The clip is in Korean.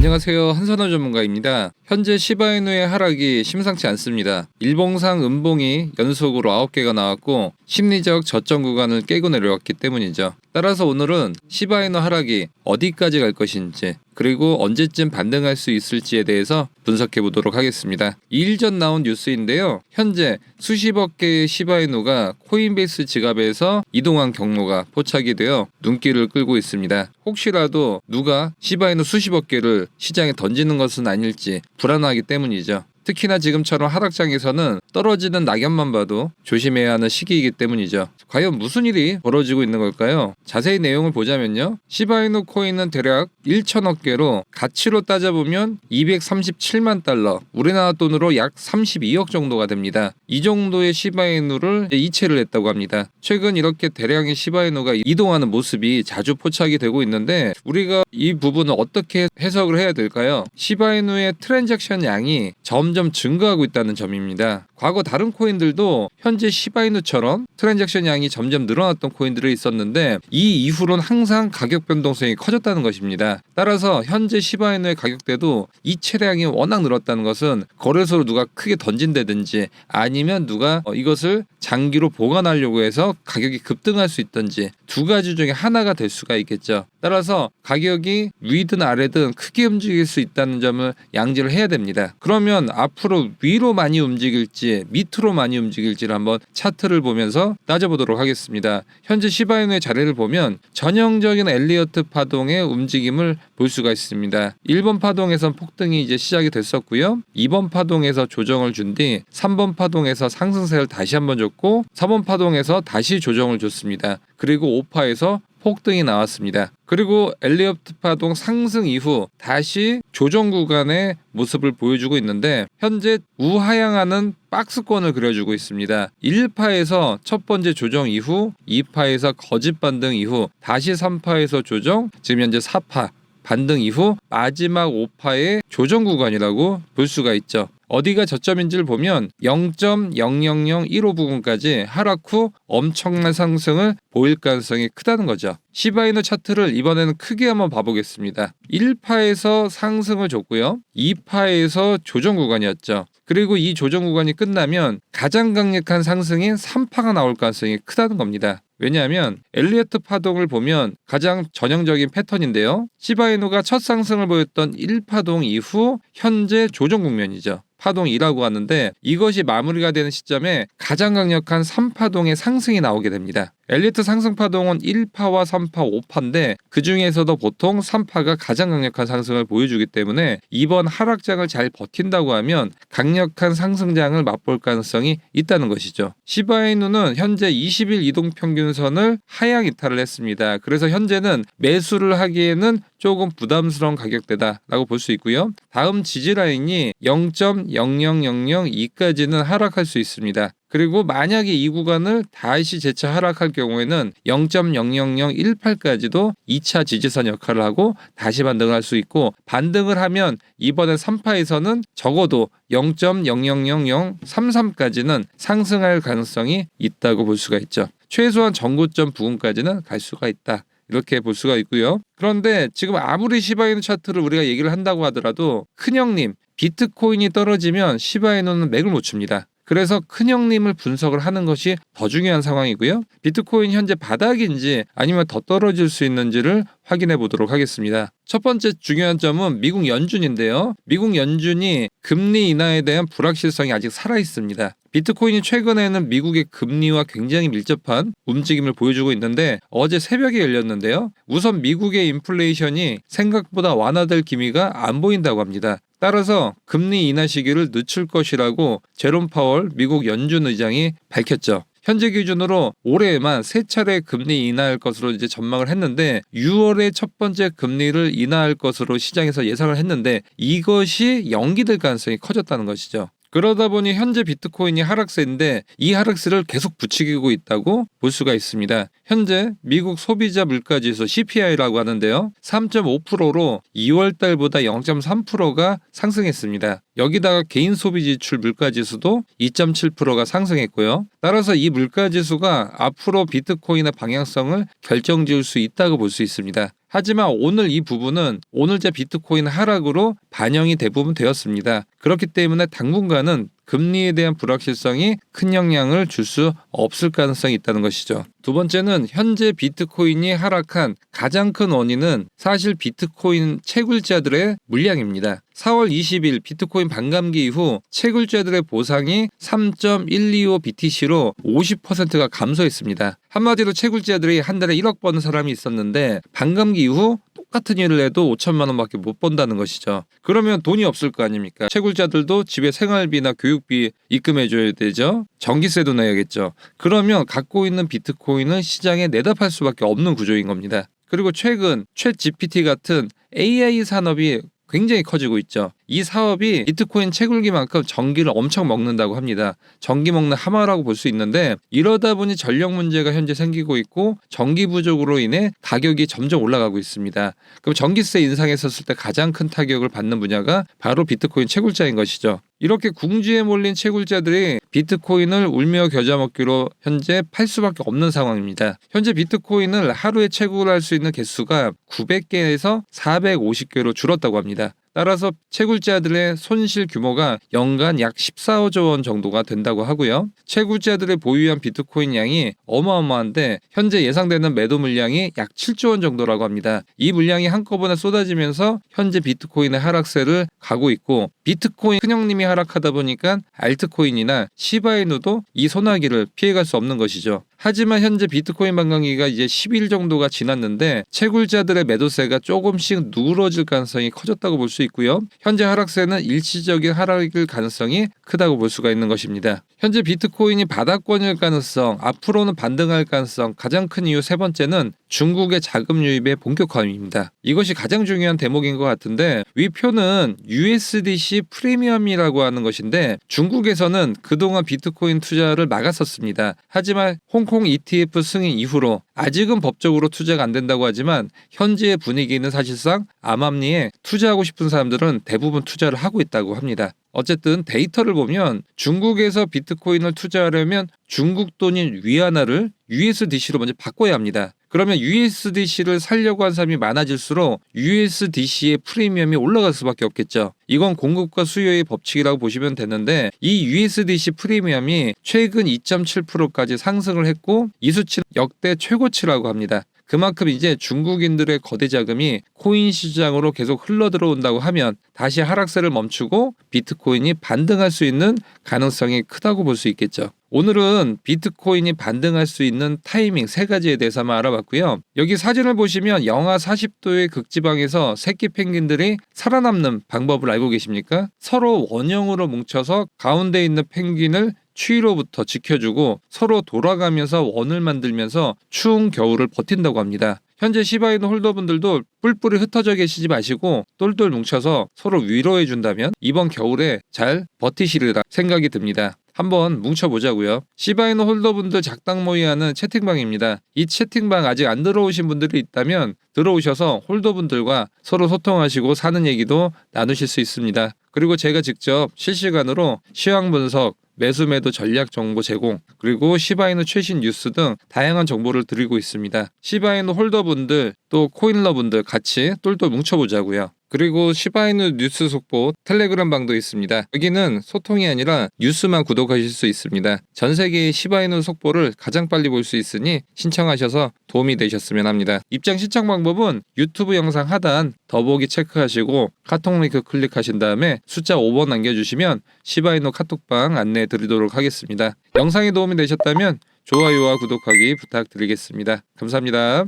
안녕하세요, 한선호 전문가입니다. 현재 시바이누의 하락이 심상치 않습니다. 일봉상 음봉이 연속으로 9개가 나왔고 심리적 저점 구간을 깨고 내려왔기 때문이죠. 따라서 오늘은 시바이누 하락이 어디까지 갈 것인지, 그리고 언제쯤 반등할 수 있을지에 대해서 분석해 보도록 하겠습니다. 2일 전 나온 뉴스인데요. 현재 수십억 개의 시바이누가 코인베이스 지갑에서 이동한 경로가 포착이 되어 눈길을 끌고 있습니다. 혹시라도 누가 시바이누 수십억 개를 시장에 던지는 것은 아닐지 불안하기 때문이죠. 특히나 지금처럼 하락장에서는 떨어지는 낙엽만 봐도 조심해야 하는 시기이기 때문이죠. 과연 무슨 일이 벌어지고 있는 걸까요? 자세히 내용을 보자면요. 시바이누 코인은 대략 1천억 개로 가치로 따져보면 237만 달러, 우리나라 돈으로 약 32억 정도가 됩니다. 이 정도의 시바이누를 이체를 했다고 합니다. 최근 이렇게 대량의 시바이누가 이동하는 모습이 자주 포착이 되고 있는데, 우리가 이 부분을 어떻게 해석을 해야 될까요? 시바이누의 트랜잭션 양이 점점 증가하고 있다는 점입니다. 과거 다른 코인들도 현재 시바이누처럼 트랜잭션 양이 점점 늘어났던 코인들이 있었는데, 이 이후로는 항상 가격 변동성이 커졌다는 것입니다. 따라서 현재 시바이누의 가격대도 이체량이 워낙 늘었다는 것은 거래소로 누가 크게 던진다든지, 아니면 누가 이것을 장기로 보관하려고 해서 가격이 급등할 수 있든지, 두 가지 중에 하나가 될 수가 있겠죠. 따라서 가격이 위든 아래든 크게 움직일 수 있다는 점을 양지를 해야 됩니다. 그러면 앞으로 위로 많이 움직일지 밑으로 많이 움직일지를 한번 차트를 보면서 따져보도록 하겠습니다. 현재 시바이누의 자리를 보면 전형적인 엘리어트 파동의 움직임을 볼 수가 있습니다. 1번 파동에선 폭등이 이제 시작이 됐었고요. 2번 파동에서 조정을 준 뒤 3번 파동에서 상승세를 다시 한번 줬고, 4번 파동에서 다시 조정을 줬습니다. 그리고 5파에서 폭등이 나왔습니다. 그리고 엘리어트 파동 상승 이후 다시 조정 구간의 모습을 보여주고 있는데, 현재 우하향하는 박스권을 그려주고 있습니다. 1파에서 첫 번째 조정 이후, 2파에서 거짓 반등 이후, 다시 3파에서 조정, 지금 현재 4파 반등 이후 마지막 5파의 조정 구간이라고 볼 수가 있죠. 어디가 저점인지를 보면 0.00015 부근까지 하락 후 엄청난 상승을 보일 가능성이 크다는 거죠. 시바이누 차트를 이번에는 크게 한번 봐보겠습니다. 1파에서 상승을 줬고요. 2파에서 조정 구간이었죠. 그리고 이 조정 구간이 끝나면 가장 강력한 상승인 3파가 나올 가능성이 크다는 겁니다. 왜냐하면 엘리어트 파동을 보면 가장 전형적인 패턴인데요. 시바이누가 첫 상승을 보였던 1파동 이후 현재 조정 국면이죠. 파동 2라고 하는데, 이것이 마무리가 되는 시점에 가장 강력한 3파동의 상승이 나오게 됩니다. 엘리어트 상승 파동은 1파와 3파, 5파인데 그 중에서도 보통 3파가 가장 강력한 상승을 보여주기 때문에 이번 하락장을 잘 버틴다고 하면 강력한 상승장을 맛볼 가능성이 있다는 것이죠. 시바이누는 현재 20일 이동평균선을 하향 이탈을 했습니다. 그래서 현재는 매수를 하기에는 조금 부담스러운 가격대다라고 볼 수 있고요. 다음 지지라인이 0.00002까지는 하락할 수 있습니다. 그리고 만약에 이 구간을 다시 재차 하락할 경우에는 0.00018까지도 2차 지지선 역할을 하고 다시 반등을 할 수 있고, 반등을 하면 이번에 3파에서는 적어도 0.000033까지는 상승할 가능성이 있다고 볼 수가 있죠. 최소한 전고점 부근까지는 갈 수가 있다, 이렇게 볼 수가 있고요. 그런데 지금 아무리 시바이누 차트를 우리가 얘기를 한다고 하더라도 큰형님, 비트코인이 떨어지면 시바이누는 맥을 못 춥니다. 그래서 큰형님을 분석을 하는 것이 더 중요한 상황이고요. 비트코인 현재 바닥인지 아니면 더 떨어질 수 있는지를 확인해 보도록 하겠습니다. 첫 번째 중요한 점은 미국 연준인데요. 미국 연준이 금리 인하에 대한 불확실성이 아직 살아 있습니다. 비트코인이 최근에는 미국의 금리와 굉장히 밀접한 움직임을 보여주고 있는데, 어제 새벽에 열렸는데요. 우선 미국의 인플레이션이 생각보다 완화될 기미가 안 보인다고 합니다. 따라서 금리 인하 시기를 늦출 것이라고 제롬 파월 미국 연준 의장이 밝혔죠. 현재 기준으로 올해에만 3차례 금리 인하할 것으로 이제 전망을 했는데, 6월에 첫 번째 금리를 인하할 것으로 시장에서 예상을 했는데 이것이 연기될 가능성이 커졌다는 것이죠. 그러다 보니 현재 비트코인이 하락세인데 이 하락세를 계속 부추기고 있다고 볼 수가 있습니다. 현재 미국 소비자 물가지수 CPI라고 하는데요. 3.5%로 2월 달보다 0.3%가 상승했습니다. 여기다가 개인 소비 지출 물가지수도 2.7%가 상승했고요. 따라서 이 물가지수가 앞으로 비트코인의 방향성을 결정지을 수 있다고 볼 수 있습니다. 하지만 오늘 이 부분은 오늘자 비트코인 하락으로 반영이 대부분 되었습니다. 그렇기 때문에 당분간은 금리에 대한 불확실성이 큰 영향을 줄 수 없을 가능성이 있다는 것이죠. 두 번째는 현재 비트코인이 하락한 가장 큰 원인은 사실 비트코인 채굴자들의 물량입니다. 4월 20일 비트코인 반감기 이후 채굴자들의 보상이 3.125 BTC로 50%가 감소했습니다. 한마디로 채굴자들이 한 달에 1억 버는 사람이 있었는데 반감기 이후 똑같은 일을 해도 5천만 원밖에 못 번다는 것이죠. 그러면 돈이 없을 거 아닙니까? 채굴자들도 집에 생활비나 교육비 입금해줘야 되죠. 전기세도 내야겠죠. 그러면 갖고 있는 비트코인은 시장에 내다 팔 수밖에 없는 구조인 겁니다. 그리고 최근 챗 GPT 같은 AI 산업이 굉장히 커지고 있죠. 이 사업이 비트코인 채굴기만큼 전기를 엄청 먹는다고 합니다. 전기 먹는 하마라고 볼 수 있는데 이러다 보니 전력 문제가 현재 생기고 있고 전기 부족으로 인해 가격이 점점 올라가고 있습니다. 그럼 전기세 인상했었을 때 가장 큰 타격을 받는 분야가 바로 비트코인 채굴자인 것이죠. 이렇게 궁지에 몰린 채굴자들이 비트코인을 울며 겨자 먹기로 현재 팔 수밖에 없는 상황입니다. 현재 비트코인을 하루에 채굴할 수 있는 개수가 900개에서 450개로 줄었다고 합니다. 따라서 채굴자들의 손실 규모가 연간 약 14조 원 정도가 된다고 하고요. 채굴자들의 보유한 비트코인 양이 어마어마한데 현재 예상되는 매도 물량이 약 7조 원 정도라고 합니다. 이 물량이 한꺼번에 쏟아지면서 현재 비트코인의 하락세를 가고 있고 비트코인 큰형님이 하락하다 보니까 알트코인이나 시바이누도 이 소나기를 피해갈 수 없는 것이죠. 하지만 현재 비트코인 반감기가 이제 10일 정도가 지났는데 채굴자들의 매도세가 조금씩 누그러질 가능성이 커졌다고 볼 수 있고요. 현재 하락세는 일시적인 하락일 가능성이 크다고 볼 수가 있는 것입니다. 현재 비트코인이 바닥권일 가능성, 앞으로는 반등할 가능성 가장 큰 이유 세 번째는 중국의 자금 유입의 본격화입니다. 이것이 가장 중요한 대목인 것 같은데 위 표는 USDC 프리미엄이라고 하는 것인데 중국에서는 그동안 비트코인 투자를 막았었습니다. 하지만 홍콩 ETF 승인 이후로 아직은 법적으로 투자가 안 된다고 하지만 현재의 분위기는 사실상 암암리에 투자하고 싶은 사람들은 대부분 투자를 하고 있다고 합니다. 어쨌든 데이터를 보면 중국에서 비트코인을 투자하려면 중국 돈인 위안화를 USDC로 먼저 바꿔야 합니다. 그러면 USDC를 살려고 한 사람이 많아질수록 USDC의 프리미엄이 올라갈 수밖에 없겠죠. 이건 공급과 수요의 법칙이라고 보시면 되는데 이 USDC 프리미엄이 최근 2.7%까지 상승을 했고 이 수치는 역대 최고치라고 합니다. 그만큼 이제 중국인들의 거대 자금이 코인 시장으로 계속 흘러 들어온다고 하면 다시 하락세를 멈추고 비트코인이 반등할 수 있는 가능성이 크다고 볼 수 있겠죠. 오늘은 비트코인이 반등할 수 있는 타이밍 세 가지에 대해서 한번 알아봤고요. 여기 사진을 보시면 영하 40도의 극지방에서 새끼 펭귄들이 살아남는 방법을 알고 계십니까? 서로 원형으로 뭉쳐서 가운데 있는 펭귄을 추위로부터 지켜주고 서로 돌아가면서 원을 만들면서 추운 겨울을 버틴다고 합니다. 현재 시바이누 홀더분들도 뿔뿔이 흩어져 계시지 마시고 똘똘 뭉쳐서 서로 위로해 준다면 이번 겨울에 잘 버티시리라 생각이 듭니다. 한번 뭉쳐보자고요. 시바이누 홀더분들 작당 모의하는 채팅방입니다. 이 채팅방 아직 안 들어오신 분들이 있다면 들어오셔서 홀더분들과 서로 소통하시고 사는 얘기도 나누실 수 있습니다. 그리고 제가 직접 실시간으로 시황 분석, 매수 매도 전략 정보 제공, 그리고 시바이누 최신 뉴스 등 다양한 정보를 드리고 있습니다. 시바이누 홀더분들 또 코인러분들 같이 똘똘 뭉쳐보자고요. 그리고 시바이누 뉴스 속보 텔레그램 방도 있습니다. 여기는 소통이 아니라 뉴스만 구독하실 수 있습니다. 전 세계의 시바이누 속보를 가장 빨리 볼 수 있으니 신청하셔서 도움이 되셨으면 합니다. 입장 신청 방법은 유튜브 영상 하단 더보기 체크하시고 카톡 링크 클릭하신 다음에 숫자 5번 남겨주시면 시바이누 카톡방 안내해 드리도록 하겠습니다. 영상이 도움이 되셨다면 좋아요와 구독하기 부탁드리겠습니다. 감사합니다.